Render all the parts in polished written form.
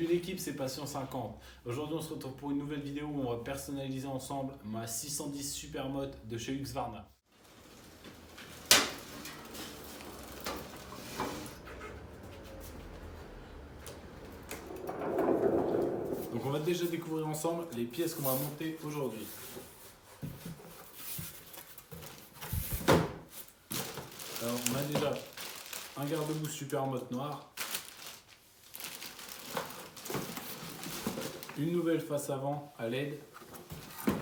Salut l'équipe, c'est Passion 50. Aujourd'hui on se retrouve pour une nouvelle vidéo où on va personnaliser ensemble ma 610 Supermoto de chez Husqvarna. Donc on va déjà découvrir ensemble les pièces qu'on va monter aujourd'hui. Alors on a déjà un garde-boue Supermoto noir, une nouvelle face avant à LED, un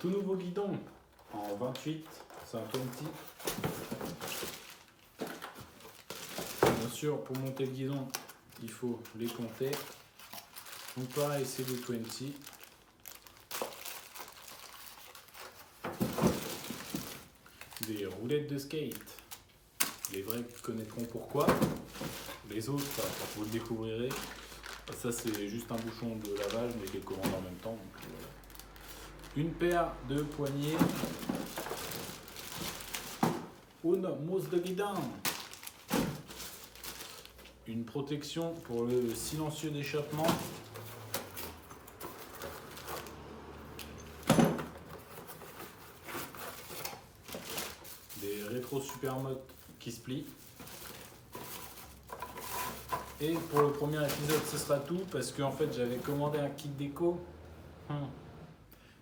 tout nouveau guidon en 28, c'est un 20. Bien sûr, pour monter le guidon, il faut les compter. Donc pareil, c'est le 20. Des roulettes de skate. Les vrais connaîtront pourquoi. Les autres, vous le découvrirez. Ça, c'est juste un bouchon de lavage, mais je les commande en même temps. Donc, voilà. Une paire de poignées. Une mousse de guidon. Une protection pour le silencieux d'échappement. Des rétro Supermoto qui se plient. Et pour le premier épisode, ce sera tout parce que en fait, j'avais commandé un kit déco.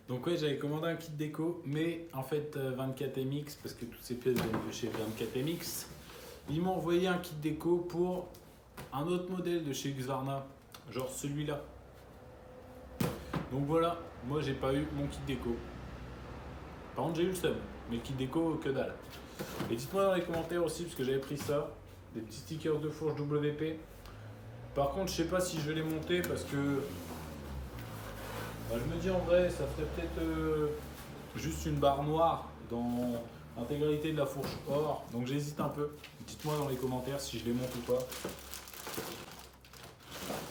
Donc ouais, j'avais commandé un kit déco, mais en fait 24MX, parce que toutes ces pièces viennent de chez 24MX, ils m'ont envoyé un kit déco pour un autre modèle de chez Husqvarna, genre celui-là. Donc voilà, moi j'ai pas eu mon kit déco. Par contre j'ai eu le seum, mais le kit déco que dalle. Et dites-moi dans les commentaires aussi, parce que j'avais pris ça, des petits stickers de fourche WP. Par contre je sais pas si je vais les monter parce que je me dis en vrai ça ferait peut-être juste une barre noire dans l'intégralité de la fourche or. Donc j'hésite un peu. Dites-moi dans les commentaires si je les monte ou pas.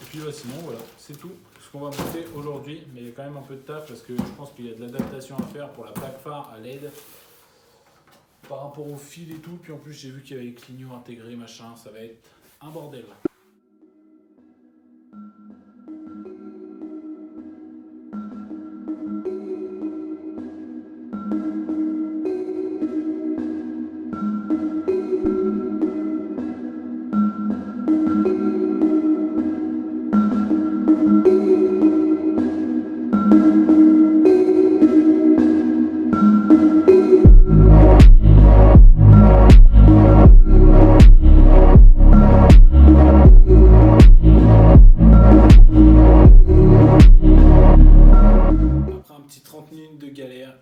Et puis sinon voilà, c'est tout ce qu'on va monter aujourd'hui. Mais il y a quand même un peu de taf parce que je pense qu'il y a de l'adaptation à faire pour la plaque phare à LED. Par rapport au fil et tout. Puis en plus j'ai vu qu'il y avait les clignots intégrés, machin. Ça va être un bordel.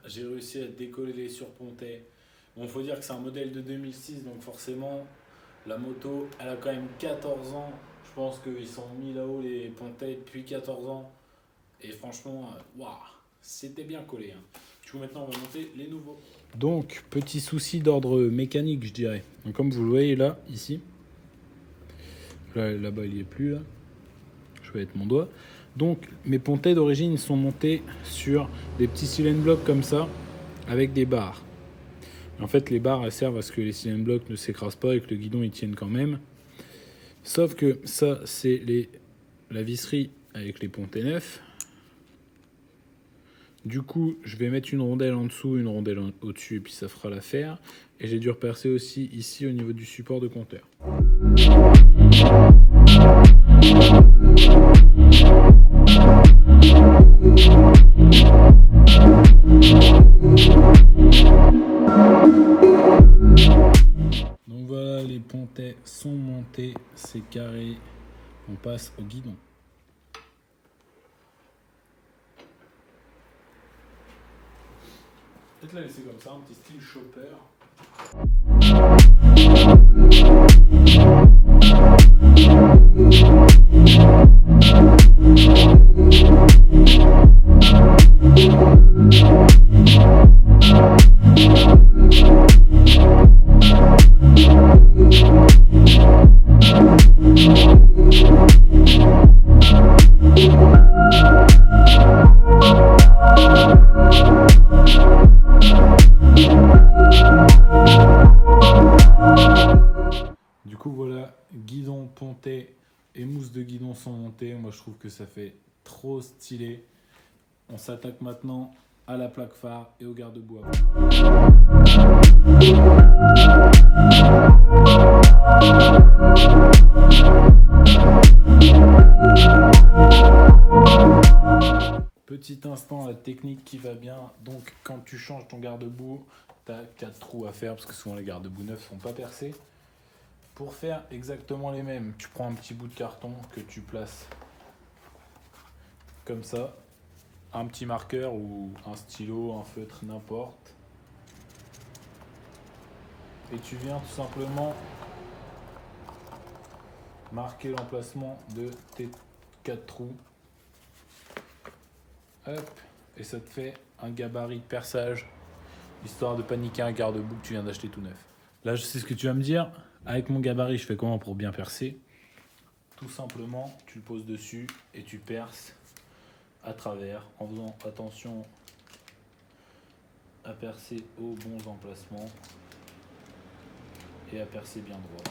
J'ai réussi à décoller les surpontais. Bon, faut dire que c'est un modèle de 2006, donc forcément, la moto, elle a quand même 14 ans. Je pense qu'ils sont mis là-haut les pontais depuis 14 ans. Et franchement, waouh, c'était bien collé. Du coup, maintenant, on va monter les nouveaux. Donc, petit souci d'ordre mécanique, je dirais. Donc, comme vous le voyez là, ici. Là-bas, il n'y est plus, là. Je vais mettre mon doigt. Donc mes pontais d'origine sont montés sur des petits cylindres blocs comme ça avec des barres. En fait les barres elles servent à ce que les cylindres blocs ne s'écrasent pas et que le guidon il tienne quand même. Sauf que ça c'est la visserie avec les pontais neufs. Du coup je vais mettre une rondelle en dessous, une rondelle au-dessus et puis ça fera l'affaire. Et j'ai dû repercer aussi ici au niveau du support de compteur. Donc voilà, les pontais sont montés, c'est carré, on passe au guidon. Peut-être la laisser comme ça, un petit style chopper. montées et mousse de guidon sont montées. Moi, je trouve que ça fait trop stylé. On s'attaque maintenant à la plaque phare et au garde-boue avant. Petit instant, la technique qui va bien. Donc, quand tu changes ton garde-boue, tu as 4 trous à faire parce que souvent les garde-boue neufs ne sont pas percés. Pour faire exactement les mêmes, tu prends un petit bout de carton que tu places comme ça, un petit marqueur ou un stylo, un feutre, n'importe. Et tu viens tout simplement marquer l'emplacement de tes 4 trous. Hop, et ça te fait un gabarit de perçage, histoire de paniquer un garde-boue que tu viens d'acheter tout neuf. Là, je sais ce que tu vas me dire. Avec mon gabarit, je fais comment pour bien percer? Tout simplement, tu le poses dessus et tu perces à travers en faisant attention à percer aux bons emplacements et à percer bien droit.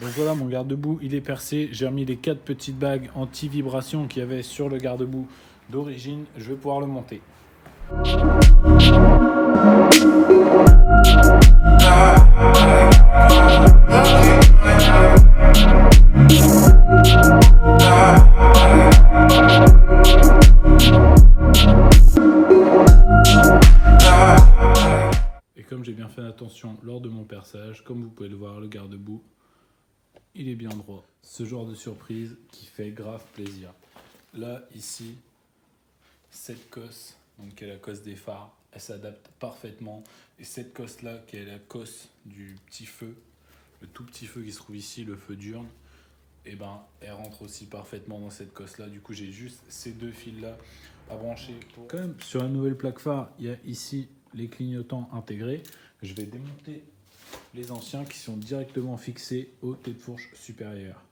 Donc voilà, mon garde-boue, il est percé. J'ai remis les 4 petites bagues anti-vibration qu'il y avait sur le garde-boue d'origine. Je vais pouvoir le monter. Et comme j'ai bien fait attention lors de mon perçage, comme vous pouvez le voir, le garde-boue, il est bien droit. Ce genre de surprise qui fait grave plaisir. Là, ici, cette cosse, donc qui est la cosse des phares, elle s'adapte parfaitement. Et cette cosse-là, qui est la cosse du petit feu, le tout petit feu qui se trouve ici, le feu diurne, et ben, elle rentre aussi parfaitement dans cette cosse-là. Du coup, j'ai juste ces 2 fils-là à brancher. Comme sur la nouvelle plaque phare, il y a ici les clignotants intégrés. Je vais démonter les anciens qui sont directement fixés au tête-fourche supérieur.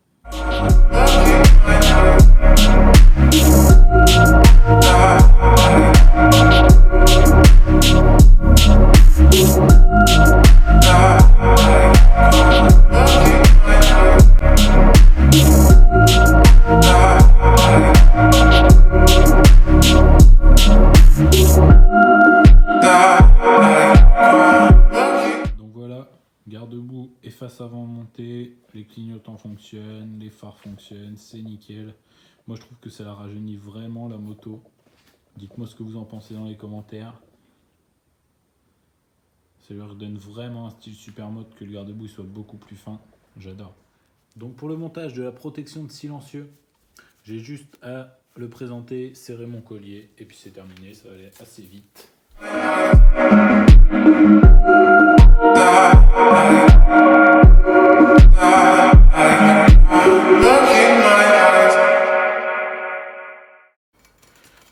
Garde-boue et face avant montée, les clignotants fonctionnent, les phares fonctionnent, c'est nickel. Moi je trouve que ça la rajeunit vraiment la moto. Dites-moi ce que vous en pensez dans les commentaires. Ça lui redonne vraiment un style super mode, que le garde-boue soit beaucoup plus fin. J'adore. Donc pour le montage de la protection de silencieux, j'ai juste à le présenter, serrer mon collier et puis c'est terminé, ça va aller assez vite.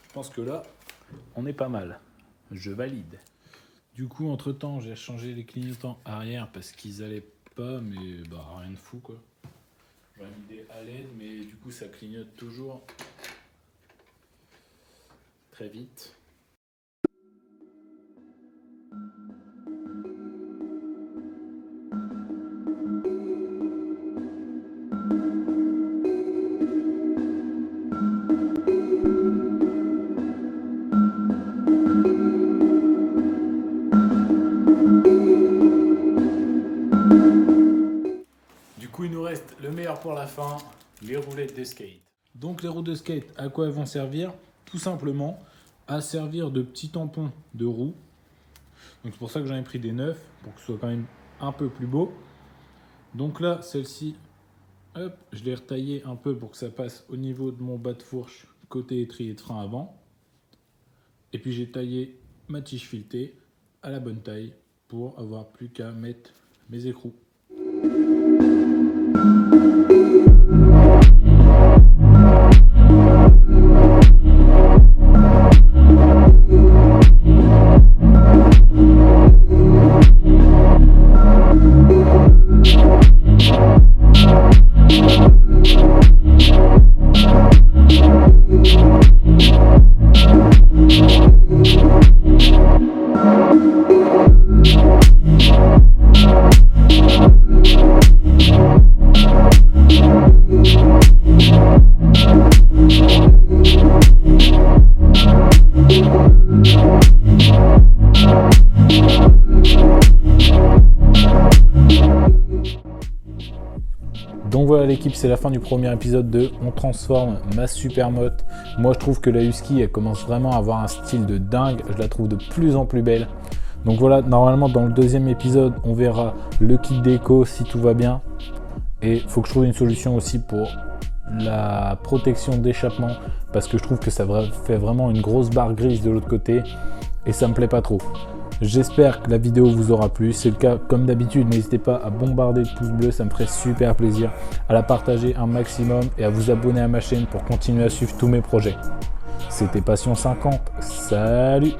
Je pense que là, on est pas mal. Je valide. Du coup, entre temps, j'ai changé les clignotants arrière parce qu'ils allaient pas, mais bah rien de fou quoi. J'ai mis des LED, mais du coup, ça clignote toujours très vite. Du coup, il nous reste le meilleur pour la fin, les roulettes de skate. Donc les roues de skate, à quoi elles vont servir? Tout simplement à servir de petits tampons de roues. Donc c'est pour ça que j'en ai pris des neufs, pour que ce soit quand même un peu plus beau. Donc là, celle-ci, hop, je l'ai retaillée un peu pour que ça passe au niveau de mon bas de fourche, côté étrier de frein avant. Et puis j'ai taillé ma tige filetée à la bonne taille pour avoir plus qu'à mettre mes écrous. Donc voilà l'équipe, c'est la fin du premier épisode de On transforme ma super motte. Moi je trouve que la Husky elle commence vraiment à avoir un style de dingue, je la trouve de plus en plus belle. Donc voilà, normalement dans le deuxième épisode on verra le kit déco si tout va bien. Et il faut que je trouve une solution aussi pour la protection d'échappement parce que je trouve que ça fait vraiment une grosse barre grise de l'autre côté et ça me plaît pas trop. J'espère que la vidéo vous aura plu. C'est le cas comme d'habitude, n'hésitez pas à bombarder le pouce bleu, ça me ferait super plaisir, à la partager un maximum et à vous abonner à ma chaîne pour continuer à suivre tous mes projets. C'était Passion 50, salut!